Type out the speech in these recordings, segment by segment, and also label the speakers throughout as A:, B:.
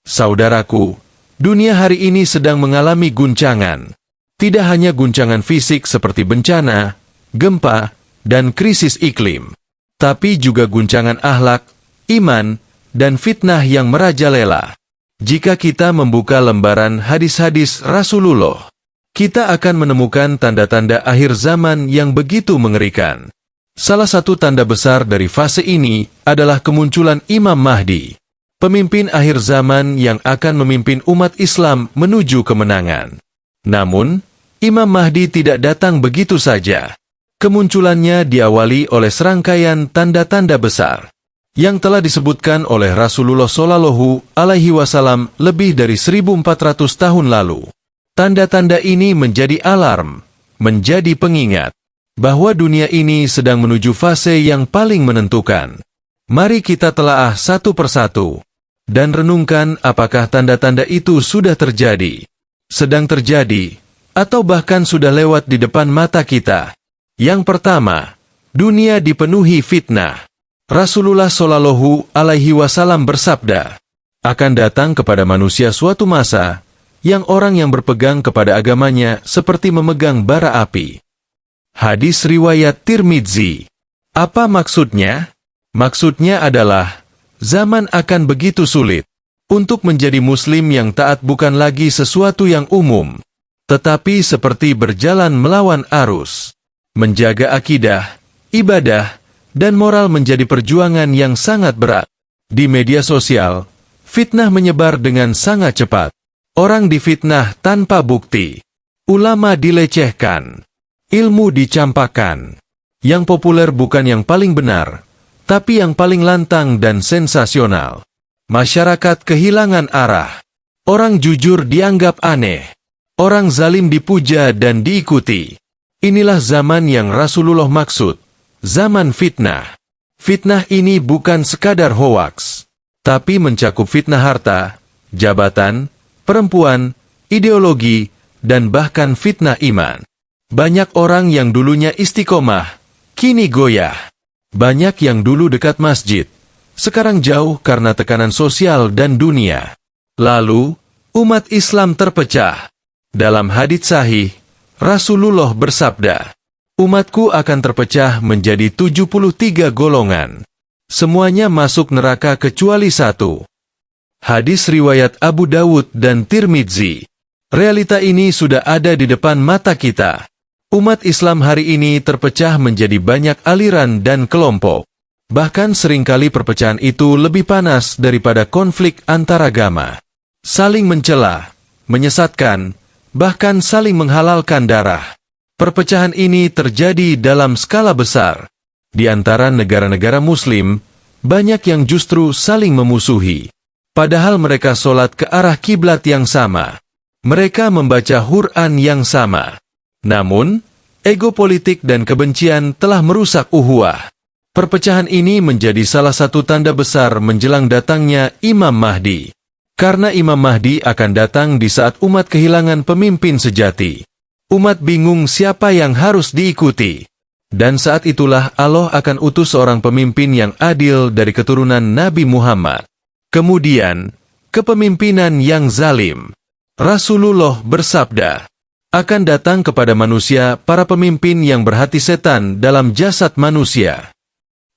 A: Saudaraku, dunia hari ini sedang mengalami guncangan. Tidak hanya guncangan fisik seperti bencana, gempa, dan krisis iklim, tapi juga guncangan akhlak, iman, dan fitnah yang merajalela. Jika kita membuka lembaran hadis-hadis Rasulullah, kita akan menemukan tanda-tanda akhir zaman yang begitu mengerikan. Salah satu tanda besar dari fase ini adalah kemunculan Imam Mahdi, pemimpin akhir zaman yang akan memimpin umat Islam menuju kemenangan. Namun, Imam Mahdi tidak datang begitu saja. Kemunculannya diawali oleh serangkaian tanda-tanda besar yang telah disebutkan oleh Rasulullah Shallallahu Alaihi Wasallam lebih dari 1400 tahun lalu. Tanda-tanda ini menjadi alarm, menjadi pengingat bahwa dunia ini sedang menuju fase yang paling menentukan. Mari kita telaah satu persatu dan renungkan apakah tanda-tanda itu sudah terjadi, sedang terjadi, atau bahkan sudah lewat di depan mata kita. Yang pertama, dunia dipenuhi fitnah. Rasulullah Shallallahu Alaihi Wasallam bersabda, akan datang kepada manusia suatu masa yang orang yang berpegang kepada agamanya seperti memegang bara api. Hadis riwayat Tirmidzi. Apa maksudnya? Maksudnya adalah, zaman akan begitu sulit. Untuk menjadi muslim yang taat bukan lagi sesuatu yang umum, tetapi seperti berjalan melawan arus. Menjaga akidah, ibadah, dan moral menjadi perjuangan yang sangat berat. Di media sosial, fitnah menyebar dengan sangat cepat. Orang difitnah tanpa bukti. Ulama dilecehkan. Ilmu dicampakkan. Yang populer bukan yang paling benar, tapi yang paling lantang dan sensasional. Masyarakat kehilangan arah. Orang jujur dianggap aneh. Orang zalim dipuja dan diikuti. Inilah zaman yang Rasulullah maksud, zaman fitnah. Fitnah ini bukan sekadar hoaks, tapi mencakup fitnah harta, jabatan, perempuan, ideologi, dan bahkan fitnah iman. Banyak orang yang dulunya istiqomah, kini goyah. Banyak yang dulu dekat masjid, sekarang jauh karena tekanan sosial dan dunia. Lalu, umat Islam terpecah. Dalam hadits sahih, Rasulullah bersabda, umatku akan terpecah menjadi 73 golongan. Semuanya masuk neraka kecuali satu. Hadis riwayat Abu Dawud dan Tirmidzi. Realita ini sudah ada di depan mata kita. Umat Islam hari ini terpecah menjadi banyak aliran dan kelompok. Bahkan seringkali perpecahan itu lebih panas daripada konflik antaragama. Saling mencela, menyesatkan, bahkan saling menghalalkan darah. Perpecahan ini terjadi dalam skala besar. Di antara negara-negara Muslim, banyak yang justru saling memusuhi. Padahal mereka sholat ke arah kiblat yang sama. Mereka membaca Quran yang sama. Namun, ego politik dan kebencian telah merusak ukhuwah. Perpecahan ini menjadi salah satu tanda besar menjelang datangnya Imam Mahdi. Karena Imam Mahdi akan datang di saat umat kehilangan pemimpin sejati. Umat bingung siapa yang harus diikuti. Dan saat itulah Allah akan utus seorang pemimpin yang adil dari keturunan Nabi Muhammad. Kemudian, kepemimpinan yang zalim. Rasulullah bersabda, akan datang kepada manusia para pemimpin yang berhati setan dalam jasad manusia.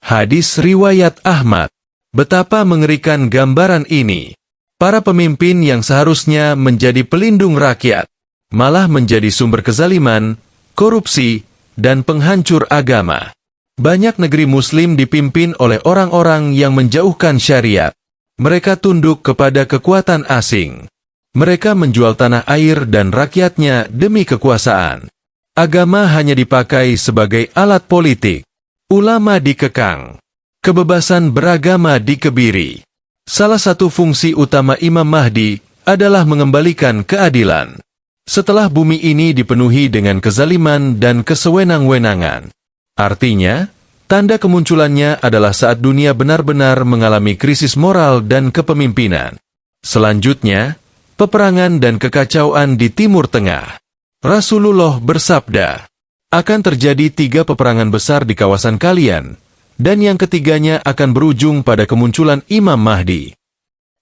A: Hadis riwayat Ahmad. Betapa mengerikan gambaran ini. Para pemimpin yang seharusnya menjadi pelindung rakyat, malah menjadi sumber kezaliman, korupsi, dan penghancur agama. Banyak negeri Muslim dipimpin oleh orang-orang yang menjauhkan syariat. Mereka tunduk kepada kekuatan asing. Mereka menjual tanah air dan rakyatnya demi kekuasaan. Agama hanya dipakai sebagai alat politik. Ulama dikekang. Kebebasan beragama dikebiri. Salah satu fungsi utama Imam Mahdi adalah mengembalikan keadilan. Setelah bumi ini dipenuhi dengan kezaliman dan kesewenang-wenangan. Artinya, tanda kemunculannya adalah saat dunia benar-benar mengalami krisis moral dan kepemimpinan. Selanjutnya, peperangan dan kekacauan di Timur Tengah. Rasulullah bersabda, akan terjadi 3 peperangan besar di kawasan kalian, dan yang ketiganya akan berujung pada kemunculan Imam Mahdi.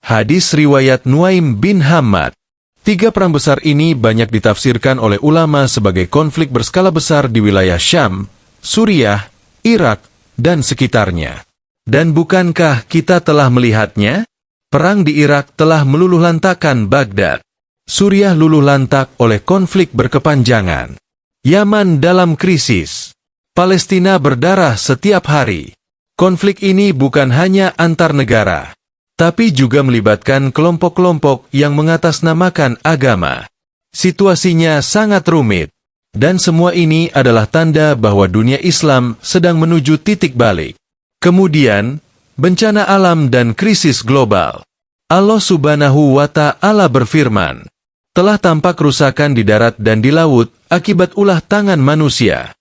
A: Hadis riwayat Nuaim bin Hammad. 3 perang besar ini banyak ditafsirkan oleh ulama sebagai konflik berskala besar di wilayah Syam, Suriah, Irak, dan sekitarnya. Dan bukankah kita telah melihatnya? Perang di Irak telah meluluh lantakkan Baghdad. Suriah luluh lantak oleh konflik berkepanjangan. Yaman dalam krisis. Palestina berdarah setiap hari. Konflik ini bukan hanya antar negara, tapi juga melibatkan kelompok-kelompok yang mengatasnamakan agama. Situasinya sangat rumit, dan semua ini adalah tanda bahwa dunia Islam sedang menuju titik balik. Kemudian, bencana alam dan krisis global. Allah Subhanahu wa Ta'ala berfirman, telah tampak kerusakan di darat dan di laut akibat ulah tangan manusia.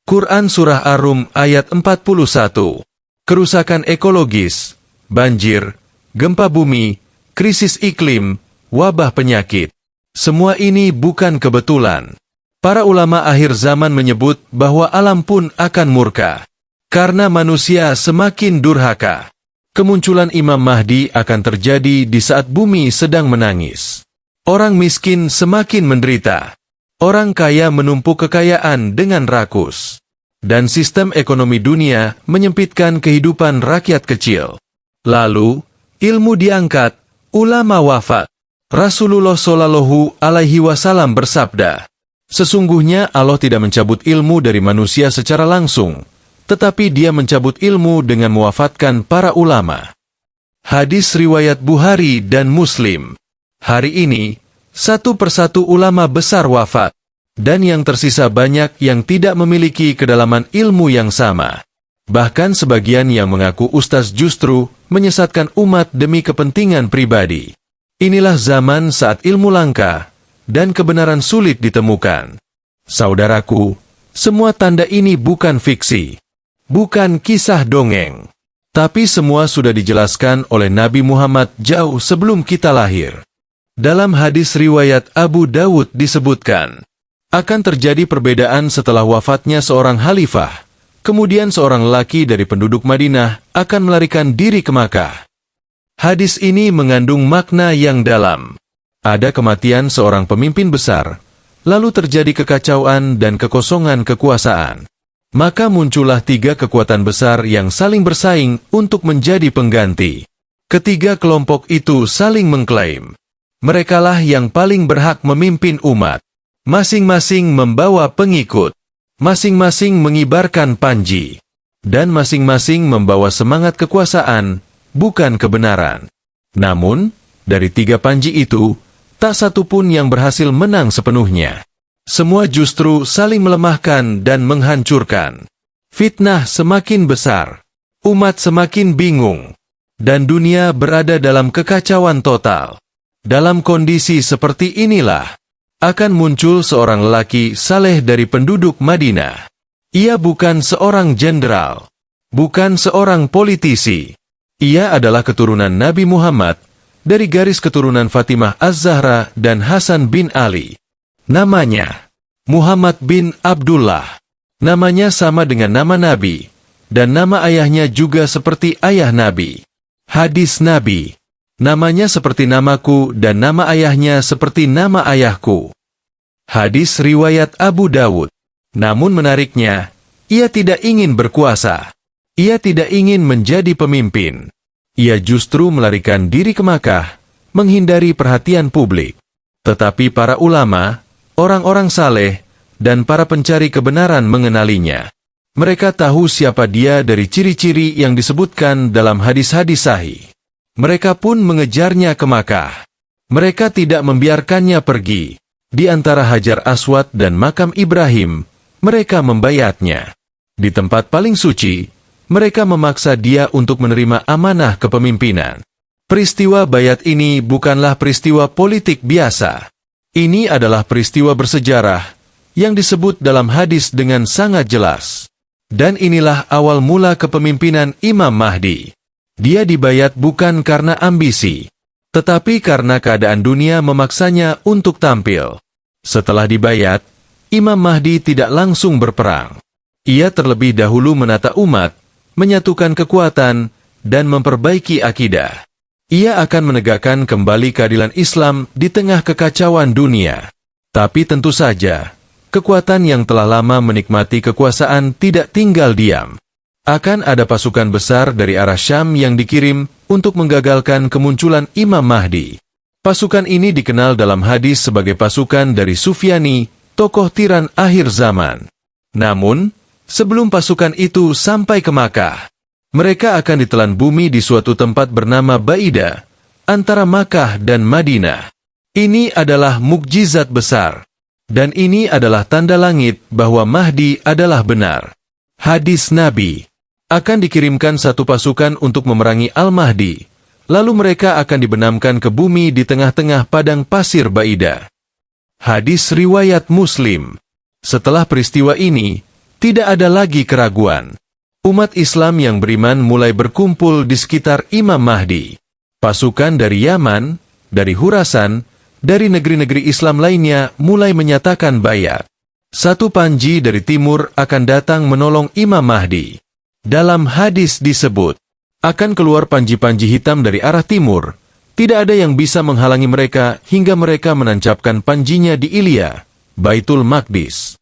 A: Quran Surah Ar-Rum ayat 41. Kerusakan ekologis, banjir, gempa bumi, krisis iklim, wabah penyakit. Semua ini bukan kebetulan. Para ulama akhir zaman menyebut bahwa alam pun akan murka. Karena manusia semakin durhaka. Kemunculan Imam Mahdi akan terjadi di saat bumi sedang menangis. Orang miskin semakin menderita. Orang kaya menumpuk kekayaan dengan rakus. Dan sistem ekonomi dunia menyempitkan kehidupan rakyat kecil. Lalu, ilmu diangkat, ulama wafat. Rasulullah Shallallahu Alaihi Wasallam bersabda, sesungguhnya Allah tidak mencabut ilmu dari manusia secara langsung, tetapi Dia mencabut ilmu dengan mewafatkan para ulama. Hadis riwayat Bukhari dan Muslim. Hari ini, satu persatu ulama besar wafat, dan yang tersisa banyak yang tidak memiliki kedalaman ilmu yang sama. Bahkan sebagian yang mengaku ustaz justru menyesatkan umat demi kepentingan pribadi. Inilah zaman saat ilmu langka, dan kebenaran sulit ditemukan. Saudaraku, semua tanda ini bukan fiksi. Bukan kisah dongeng, tapi semua sudah dijelaskan oleh Nabi Muhammad jauh sebelum kita lahir. Dalam hadis riwayat Abu Dawud disebutkan, akan terjadi perbedaan setelah wafatnya seorang khalifah, kemudian seorang lelaki dari penduduk Madinah akan melarikan diri ke Makkah. Hadis ini mengandung makna yang dalam. Ada kematian seorang pemimpin besar, lalu terjadi kekacauan dan kekosongan kekuasaan. Maka muncullah 3 kekuatan besar yang saling bersaing untuk menjadi pengganti. Ketiga kelompok itu saling mengklaim. Merekalah yang paling berhak memimpin umat. Masing-masing membawa pengikut. Masing-masing mengibarkan panji. Dan masing-masing membawa semangat kekuasaan, bukan kebenaran. Namun, dari 3 panji itu, tak satu pun yang berhasil menang sepenuhnya. Semua justru saling melemahkan dan menghancurkan. Fitnah semakin besar, umat semakin bingung, dan dunia berada dalam kekacauan total. Dalam kondisi seperti inilah, akan muncul seorang lelaki saleh dari penduduk Madinah. Ia bukan seorang jenderal, bukan seorang politisi. Ia adalah keturunan Nabi Muhammad, dari garis keturunan Fatimah Az-Zahra dan Hasan bin Ali. Namanya Muhammad bin Abdullah. Namanya sama dengan nama Nabi, dan nama ayahnya juga seperti ayah Nabi. Hadis Nabi, namanya seperti namaku dan nama ayahnya seperti nama ayahku. Hadis riwayat Abu Dawud. Namun menariknya, ia tidak ingin berkuasa. Ia tidak ingin menjadi pemimpin. Ia justru melarikan diri ke Makkah, menghindari perhatian publik. Tetapi para ulama, orang-orang saleh, dan para pencari kebenaran mengenalinya. Mereka tahu siapa dia dari ciri-ciri yang disebutkan dalam hadis-hadis sahih. Mereka pun mengejarnya ke Makkah. Mereka tidak membiarkannya pergi. Di antara Hajar Aswad dan makam Ibrahim, mereka membayatnya. Di tempat paling suci, mereka memaksa dia untuk menerima amanah kepemimpinan. Peristiwa bayat ini bukanlah peristiwa politik biasa. Ini adalah peristiwa bersejarah yang disebut dalam hadis dengan sangat jelas. Dan inilah awal mula kepemimpinan Imam Mahdi. Dia dibayat bukan karena ambisi, tetapi karena keadaan dunia memaksanya untuk tampil. Setelah dibayat, Imam Mahdi tidak langsung berperang. Ia terlebih dahulu menata umat, menyatukan kekuatan, dan memperbaiki akidah. Ia akan menegakkan kembali keadilan Islam di tengah kekacauan dunia. Tapi tentu saja, kekuatan yang telah lama menikmati kekuasaan tidak tinggal diam. Akan ada pasukan besar dari arah Syam yang dikirim untuk menggagalkan kemunculan Imam Mahdi. Pasukan ini dikenal dalam hadis sebagai pasukan dari Sufyani, tokoh tiran akhir zaman. Namun, sebelum pasukan itu sampai ke Makkah, mereka akan ditelan bumi di suatu tempat bernama Baida, antara Makkah dan Madinah. Ini adalah mukjizat besar. Dan ini adalah tanda langit bahwa Mahdi adalah benar. Hadis Nabi, akan dikirimkan satu pasukan untuk memerangi Al-Mahdi, lalu mereka akan dibenamkan ke bumi di tengah-tengah padang pasir Baida. Hadis riwayat Muslim. Setelah peristiwa ini, tidak ada lagi keraguan. Umat Islam yang beriman mulai berkumpul di sekitar Imam Mahdi. Pasukan dari Yaman, dari Khurasan, dari negeri-negeri Islam lainnya mulai menyatakan bayat. Satu panji dari timur akan datang menolong Imam Mahdi. Dalam hadis disebut, akan keluar panji-panji hitam dari arah timur. Tidak ada yang bisa menghalangi mereka hingga mereka menancapkan panjinya di Ilya, Baitul Maqdis.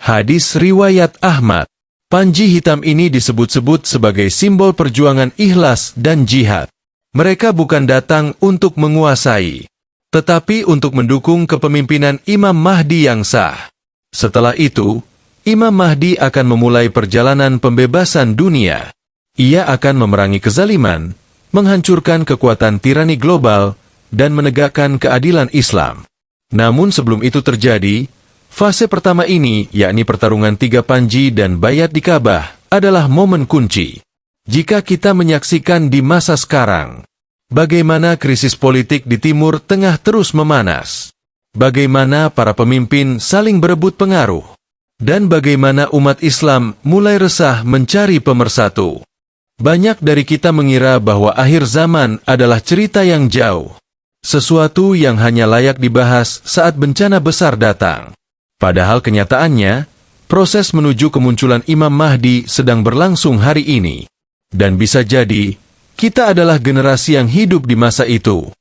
A: Hadis riwayat Ahmad. Panji hitam ini disebut-sebut sebagai simbol perjuangan ikhlas dan jihad. Mereka bukan datang untuk menguasai, tetapi untuk mendukung kepemimpinan Imam Mahdi yang sah. Setelah itu, Imam Mahdi akan memulai perjalanan pembebasan dunia. Ia akan memerangi kezaliman, menghancurkan kekuatan tirani global, dan menegakkan keadilan Islam. Namun sebelum itu terjadi, fase pertama ini, yakni pertarungan 3 panji dan bayat di Ka'bah, adalah momen kunci. Jika kita menyaksikan di masa sekarang, bagaimana krisis politik di Timur Tengah terus memanas, bagaimana para pemimpin saling berebut pengaruh, dan bagaimana umat Islam mulai resah mencari pemersatu. Banyak dari kita mengira bahwa akhir zaman adalah cerita yang jauh, sesuatu yang hanya layak dibahas saat bencana besar datang. Padahal kenyataannya, proses menuju kemunculan Imam Mahdi sedang berlangsung hari ini. Dan bisa jadi, kita adalah generasi yang hidup di masa itu.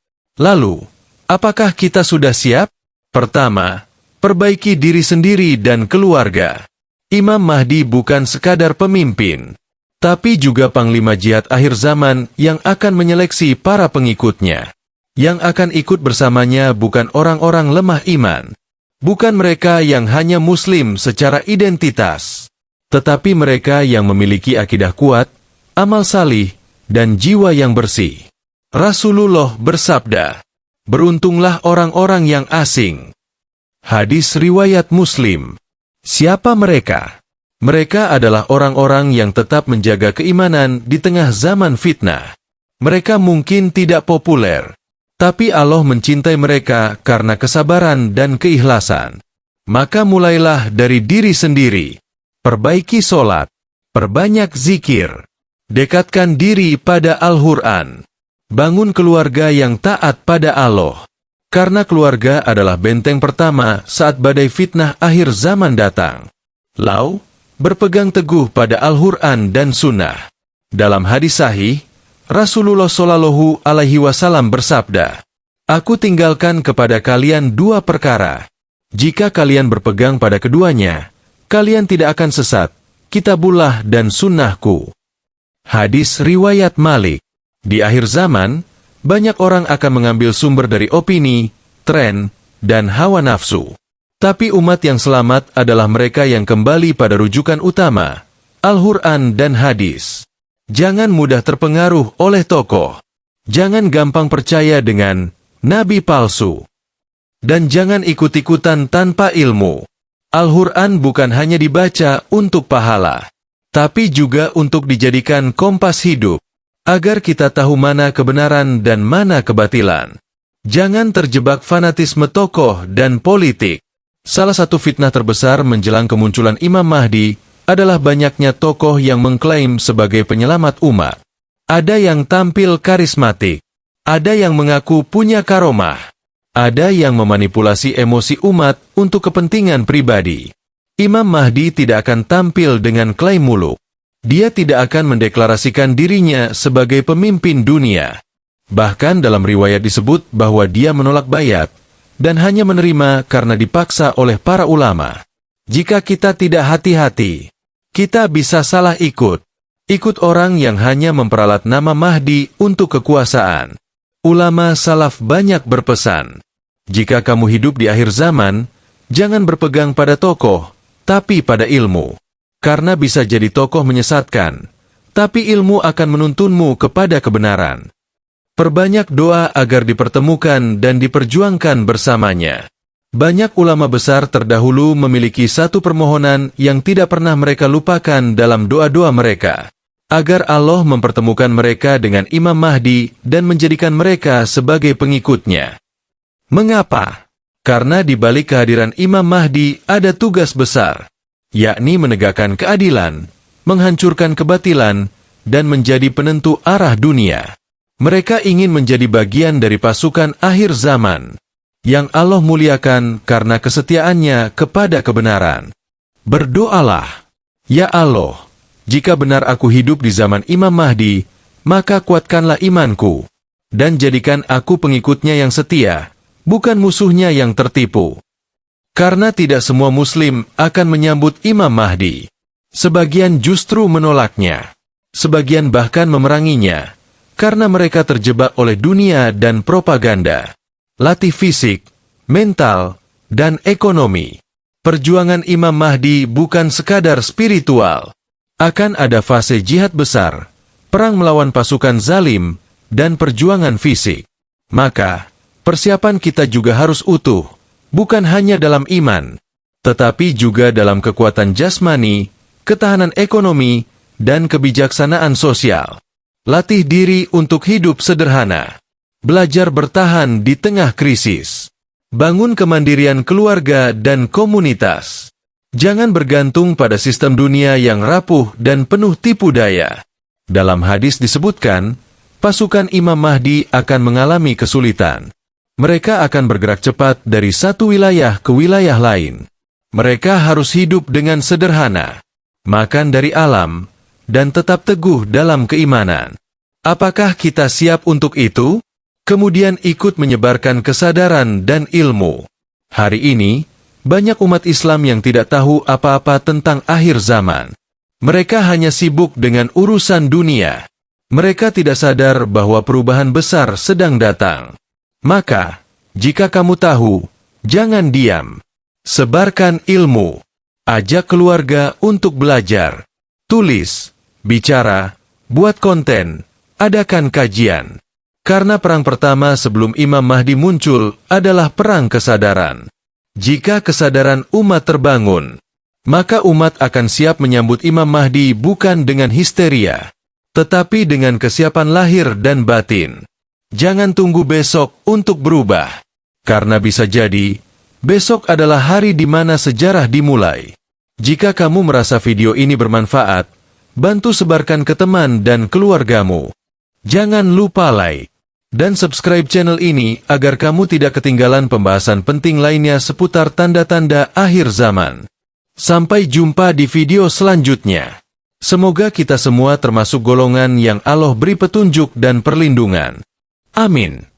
A: Lalu, apakah kita sudah siap? Pertama, perbaiki diri sendiri dan keluarga. Imam Mahdi bukan sekadar pemimpin, tapi juga panglima jihad akhir zaman yang akan menyeleksi para pengikutnya. Yang akan ikut bersamanya bukan orang-orang lemah iman, bukan mereka yang hanya muslim secara identitas, tetapi mereka yang memiliki akidah kuat, amal salih, dan jiwa yang bersih. Rasulullah bersabda, "Beruntunglah orang-orang yang asing." Hadis riwayat Muslim. Siapa mereka? Mereka adalah orang-orang yang tetap menjaga keimanan di tengah zaman fitnah. Mereka mungkin tidak populer, tapi Allah mencintai mereka karena kesabaran dan keikhlasan. Maka mulailah dari diri sendiri. Perbaiki solat, perbanyak zikir, dekatkan diri pada Al-Quran, bangun keluarga yang taat pada Allah. Karena keluarga adalah benteng pertama saat badai fitnah akhir zaman datang. Berpegang teguh pada Al-Quran dan Sunnah. Dalam hadis sahih, Rasulullah Shallallahu Alaihi Wasallam bersabda, "Aku tinggalkan kepada kalian 2 perkara. Jika kalian berpegang pada keduanya, kalian tidak akan sesat, Kitabullah dan Sunnahku." Hadis riwayat Malik. Di akhir zaman, banyak orang akan mengambil sumber dari opini, tren, dan hawa nafsu. Tapi umat yang selamat adalah mereka yang kembali pada rujukan utama, Al-Quran dan hadis. Jangan mudah terpengaruh oleh tokoh. Jangan gampang percaya dengan nabi palsu. Dan jangan ikut-ikutan tanpa ilmu. Al-Quran bukan hanya dibaca untuk pahala, tapi juga untuk dijadikan kompas hidup, agar kita tahu mana kebenaran dan mana kebatilan. Jangan terjebak fanatisme tokoh dan politik. Salah satu fitnah terbesar menjelang kemunculan Imam Mahdi adalah banyaknya tokoh yang mengklaim sebagai penyelamat umat. Ada yang tampil karismatik, ada yang mengaku punya karomah, ada yang memanipulasi emosi umat untuk kepentingan pribadi. Imam Mahdi tidak akan tampil dengan klaim muluk. Dia tidak akan mendeklarasikan dirinya sebagai pemimpin dunia. Bahkan dalam riwayat disebut bahwa dia menolak bayat dan hanya menerima karena dipaksa oleh para ulama. Jika kita tidak hati-hati, kita bisa salah ikut. Ikut orang yang hanya memperalat nama Mahdi untuk kekuasaan. Ulama salaf banyak berpesan, jika kamu hidup di akhir zaman, jangan berpegang pada tokoh, tapi pada ilmu. Karena bisa jadi tokoh menyesatkan, tapi ilmu akan menuntunmu kepada kebenaran. Perbanyak doa agar dipertemukan dan diperjuangkan bersamanya. Banyak ulama besar terdahulu memiliki satu permohonan yang tidak pernah mereka lupakan dalam doa-doa mereka, agar Allah mempertemukan mereka dengan Imam Mahdi dan menjadikan mereka sebagai pengikutnya. Mengapa? Karena di balik kehadiran Imam Mahdi ada tugas besar, yakni menegakkan keadilan, menghancurkan kebatilan, dan menjadi penentu arah dunia. Mereka ingin menjadi bagian dari pasukan akhir zaman, yang Allah muliakan karena kesetiaannya kepada kebenaran. Berdoalah, ya Allah, jika benar aku hidup di zaman Imam Mahdi, maka kuatkanlah imanku, dan jadikan aku pengikutnya yang setia, bukan musuhnya yang tertipu. Karena tidak semua Muslim akan menyambut Imam Mahdi. Sebagian justru menolaknya. Sebagian bahkan memeranginya, karena mereka terjebak oleh dunia dan propaganda. Latih fisik, mental, dan ekonomi. Perjuangan Imam Mahdi bukan sekadar spiritual. Akan ada fase jihad besar, perang melawan pasukan zalim, dan perjuangan fisik. Maka, persiapan kita juga harus utuh, bukan hanya dalam iman, tetapi juga dalam kekuatan jasmani, ketahanan ekonomi, dan kebijaksanaan sosial. Latih diri untuk hidup sederhana. Belajar bertahan di tengah krisis. Bangun kemandirian keluarga dan komunitas. Jangan bergantung pada sistem dunia yang rapuh dan penuh tipu daya. Dalam hadis disebutkan, pasukan Imam Mahdi akan mengalami kesulitan. Mereka akan bergerak cepat dari satu wilayah ke wilayah lain. Mereka harus hidup dengan sederhana, makan dari alam, dan tetap teguh dalam keimanan. Apakah kita siap untuk itu? Kemudian ikut menyebarkan kesadaran dan ilmu. Hari ini, banyak umat Islam yang tidak tahu apa-apa tentang akhir zaman. Mereka hanya sibuk dengan urusan dunia. Mereka tidak sadar bahwa perubahan besar sedang datang. Maka, jika kamu tahu, jangan diam. Sebarkan ilmu. Ajak keluarga untuk belajar. Tulis, bicara, buat konten, adakan kajian. Karena perang pertama sebelum Imam Mahdi muncul adalah perang kesadaran. Jika kesadaran umat terbangun, maka umat akan siap menyambut Imam Mahdi bukan dengan histeria, tetapi dengan kesiapan lahir dan batin. Jangan tunggu besok untuk berubah, karena bisa jadi, besok adalah hari di mana sejarah dimulai. Jika kamu merasa video ini bermanfaat, bantu sebarkan ke teman dan keluargamu. Jangan lupa like dan subscribe channel ini agar kamu tidak ketinggalan pembahasan penting lainnya seputar tanda-tanda akhir zaman. Sampai jumpa di video selanjutnya. Semoga kita semua termasuk golongan yang Allah beri petunjuk dan perlindungan. Amin.